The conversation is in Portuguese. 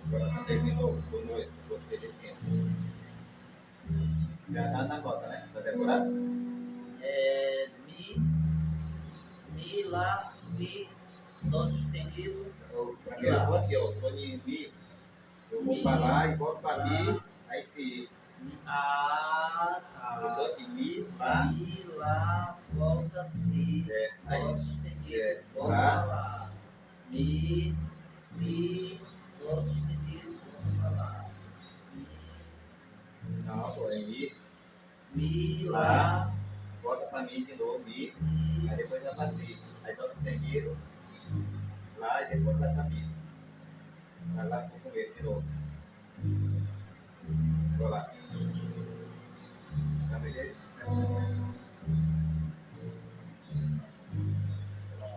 Agora terminou, boa noite, gostei desse tempo. Já tá na nota, né? Tá decorado? Mi, Lá, Si, Dó sustenido. Primeiro eu vou aqui, ó. Tô em Mi. Eu vou para lá e volto para Mi. Aí Si. Ah, Eu tô tá. aqui, Mi, Lá. Mi, Lá, volta, Si, Aí, Dó sustenido, volta Lá. lá. Mi, Si, Dó sustenido, volta pra lá. Não, pô, é Mi. Mi, Lá. Lá, Volta para Mi de novo, Mi. Mi, Aí depois vai para Si. Aí Dó sustenido. Lá e depois vai para Mi. Vai lá pro começo de novo.